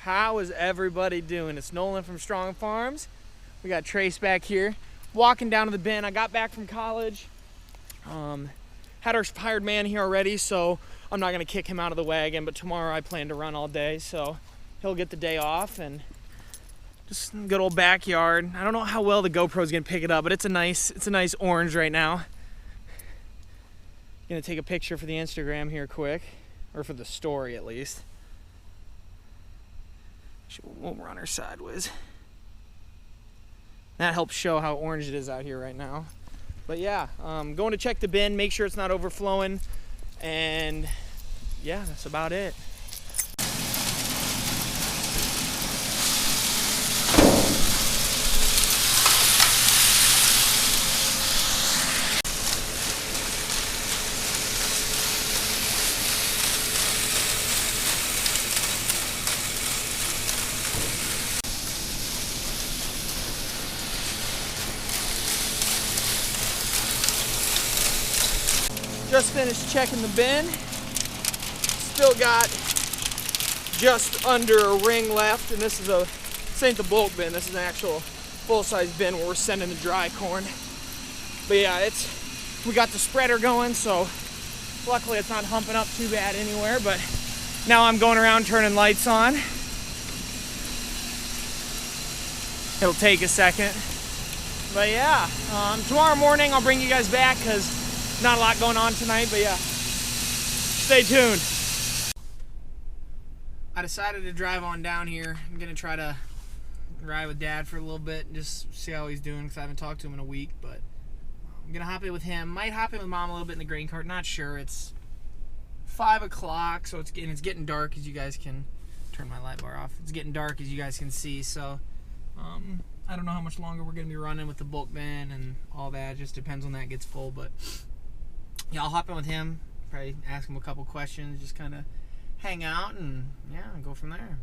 How is everybody doing? It's Nolan from StrongFarms. We got Trace back here, walking down to the bin. I got back from college. Had our hired man here already, so I'm not gonna kick him out of the wagon, but tomorrow I plan to run all day, so he'll get the day off and just good old backyard. I don't know how well the GoPro's gonna pick it up, but it's a nice orange right now. Gonna take a picture for the Instagram here quick, or for the story at least. We'll run her sideways. That helps show how orange it is out here right now. But yeah, going to check the bin, make sure it's not overflowing, and yeah, that's about it. Just finished checking the bin. Still got just under a ring left, and this ain't the bulk bin. This is an actual full-size bin where we're sending the dry corn. But yeah, we got the spreader going, so luckily it's not humping up too bad anywhere. But now I'm going around turning lights on. It'll take a second. But yeah, tomorrow morning I'll bring you guys back because not a lot going on tonight, but yeah, stay tuned. I decided to drive on down here. I'm gonna try to ride with Dad for a little bit and just see how he's doing because I haven't talked to him in a week, but I'm gonna hop in with him. Might hop in with Mom a little bit in the grain cart, not sure. It's 5 o'clock, so it's getting dark, as you guys can turn my light bar off. It's getting dark, as you guys can see, so I don't know how much longer we're gonna be running with the bulk bin and all that. It just depends when that gets full, but yeah, I'll hop in with him, probably ask him a couple questions, just kind of hang out and yeah, go from there.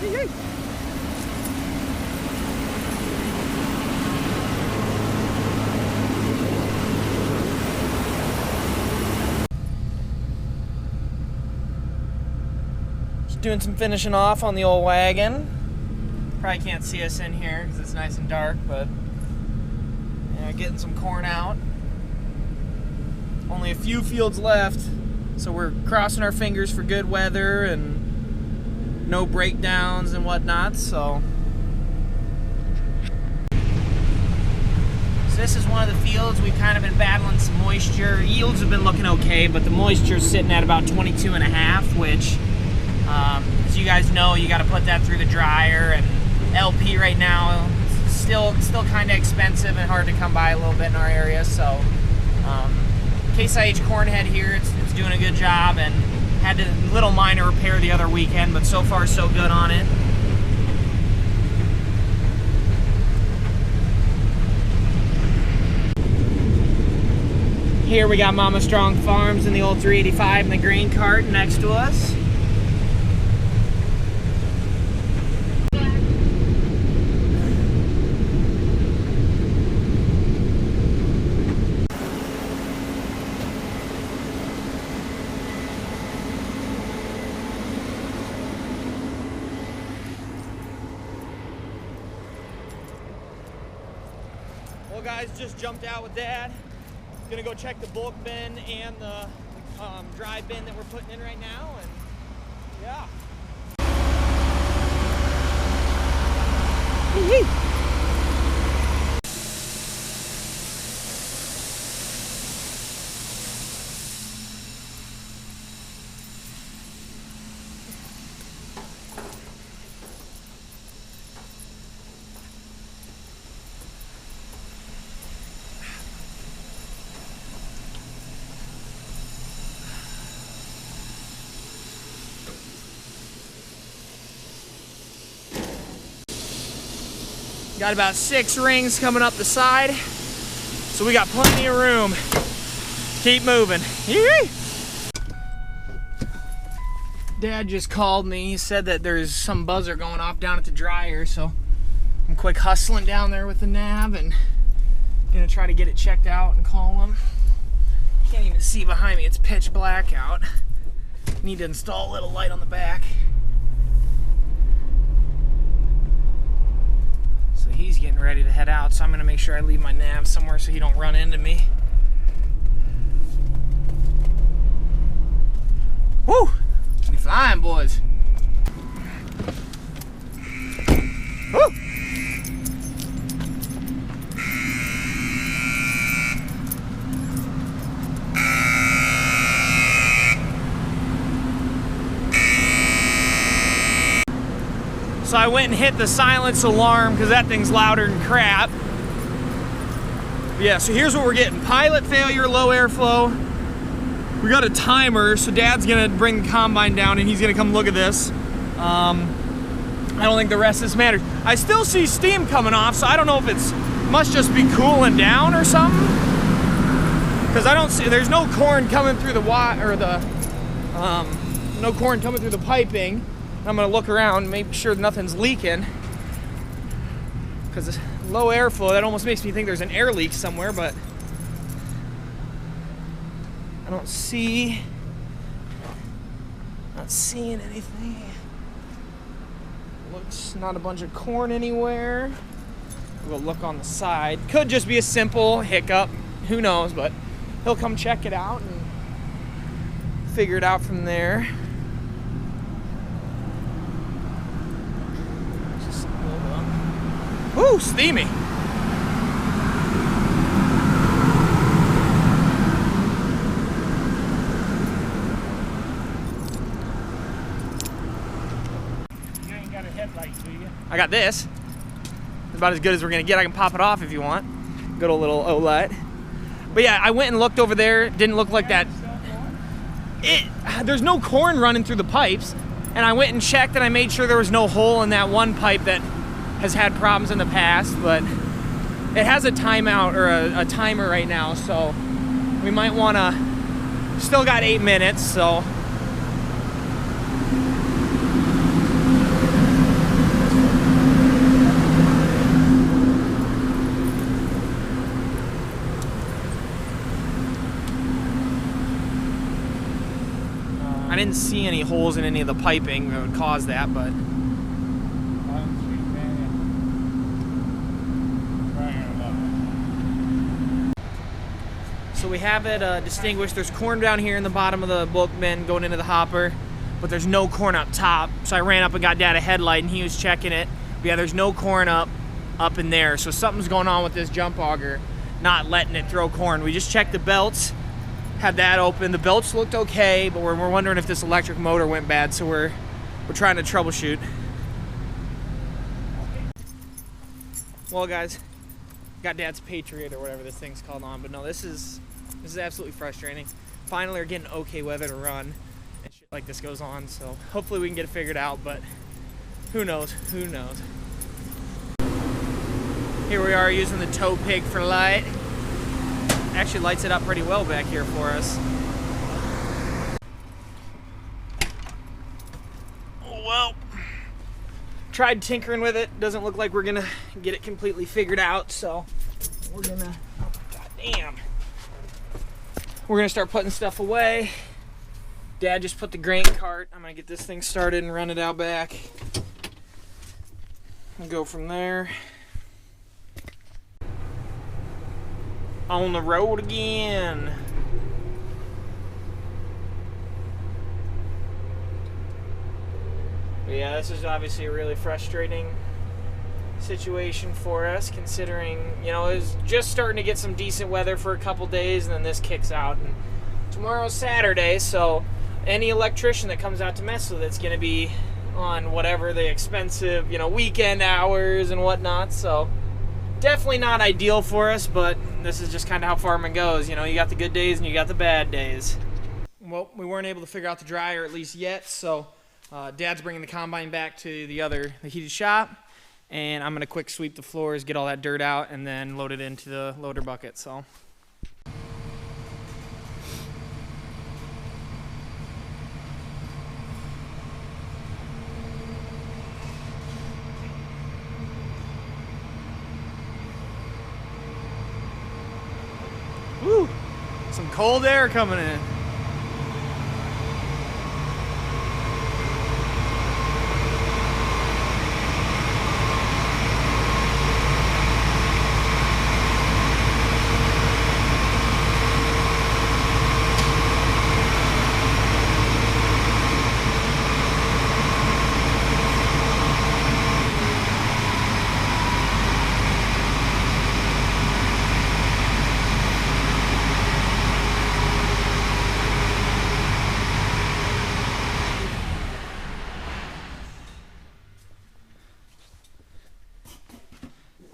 Hey, hey. Just doing some finishing off on the old wagon. Probably can't see us in here because it's nice and dark, but yeah, getting some corn out. Only a few fields left, so we're crossing our fingers for good weather and no breakdowns and whatnot. So this is one of the fields we've kind of been battling some moisture. Yields have been looking okay, but the moisture's sitting at about 22.5, which as you guys know, you got to put that through the dryer, and LP right now is still kind of expensive and hard to come by a little bit in our area. So Case IH Cornhead here, it's doing a good job, and had a little minor repair the other weekend, but so far so good on it. Here we got Mama StrongFarms and the old 385 in the grain cart next to us. Well, guys, just jumped out with Dad. Gonna go check the bulk bin and the dry bin that we're putting in right now, and yeah. Got about 6 rings coming up the side, so we got plenty of room. Keep moving. Dad just called me. He said that there's some buzzer going off down at the dryer, so I'm quick hustling down there with the nav and gonna try to get it checked out and call him. Can't even see behind me, it's pitch black out. Need to install a little light on the back. So he's getting ready to head out, so I'm gonna make sure I leave my nav somewhere so he don't run into me. Woo! We flying, boys. Woo! So I went and hit the silence alarm because that thing's louder than crap. Yeah, so here's what we're getting. Pilot failure, low airflow. We got a timer, so Dad's gonna bring the combine down and he's gonna come look at this. I don't think the rest of this matters. I still see steam coming off, so I don't know if it's must just be cooling down or something. Because I don't see, there's no corn coming through the no corn coming through the piping. I'm gonna look around, make sure nothing's leaking. Because low airflow, that almost makes me think there's an air leak somewhere, but I don't see, not seeing anything. Looks not a bunch of corn anywhere. We'll look on the side. Could just be a simple hiccup, who knows, but he'll come check it out and figure it out from there. Woo, steamy. You ain't got a headlight, do you? I got this. It's about as good as we're gonna get. I can pop it off if you want. Good old little OLED. But yeah, I went and looked over there. Didn't look like that. There's no corn running through the pipes. And I went and checked and I made sure there was no hole in that one pipe that has had problems in the past, but it has a timeout or a timer right now, so we might want to, still got 8 minutes, so I didn't see any holes in any of the piping that would cause that, but so we have it distinguished. There's corn down here in the bottom of the bulk bin going into the hopper, but there's no corn up top. So I ran up and got Dad a headlight and he was checking it. But yeah, there's no corn up in there. So something's going on with this jump auger, not letting it throw corn. We just checked the belts, had that open. The belts looked okay, but we're wondering if this electric motor went bad. So we're trying to troubleshoot. Well, guys, got Dad's Patriot or whatever this thing's called on, but no, this is absolutely frustrating. Finally, we're getting okay weather to run, and shit like this goes on. So hopefully we can get it figured out, but who knows? Who knows? Here we are using the tow pig for light. Actually lights it up pretty well back here for us. Oh well. Tried tinkering with it. Doesn't look like we're gonna get it completely figured out, so we're gonna, oh god damn. We're gonna start putting stuff away. Dad just put the grain cart. I'm gonna get this thing started and run it out back. And go from there. On the road again. But yeah, this is obviously a really frustrating situation for us, considering, you know, it was just starting to get some decent weather for a couple days, and then this kicks out. And tomorrow's Saturday, so any electrician that comes out to mess with it's going to be on whatever the expensive, you know, weekend hours and whatnot. So definitely not ideal for us, but this is just kind of how farming goes. You know, you got the good days and you got the bad days. Well, we weren't able to figure out the dryer, at least yet, so Dad's bringing the combine back to the heated shop, and I'm gonna quick sweep the floors, get all that dirt out, and then load it into the loader bucket. So woo, some cold air coming in.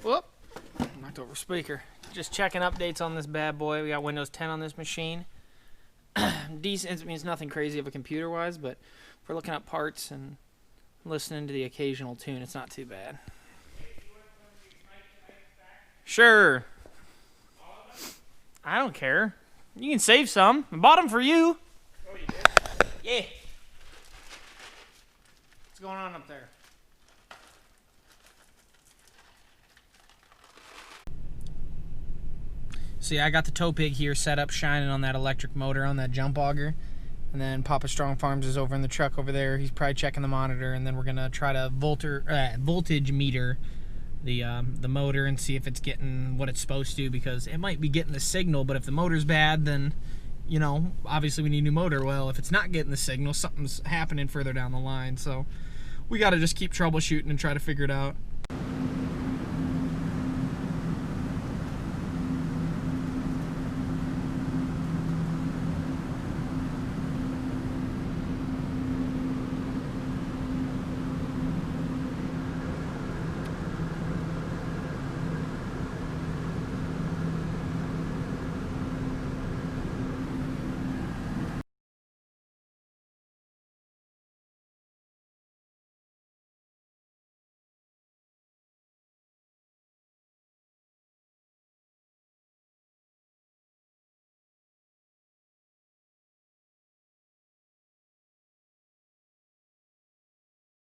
Whoop, knocked over speaker. Just checking updates on this bad boy. We got Windows 10 on this machine. Decent. I mean, it's nothing crazy of a computer-wise, but if we're looking at parts and listening to the occasional tune, it's not too bad. Sure. I don't care. You can save some. I bought them for you. Oh, you did? Yeah. What's going on up there? See, I got the tow pig here set up, shining on that electric motor on that jump auger. And then Papa StrongFarms is over in the truck over there. He's probably checking the monitor, and then we're gonna try to voltage meter the motor and see if it's getting what it's supposed to, because it might be getting the signal, but if the motor's bad, then, you know, obviously we need a new motor. Well, if it's not getting the signal, something's happening further down the line. So we got to just keep troubleshooting and try to figure it out.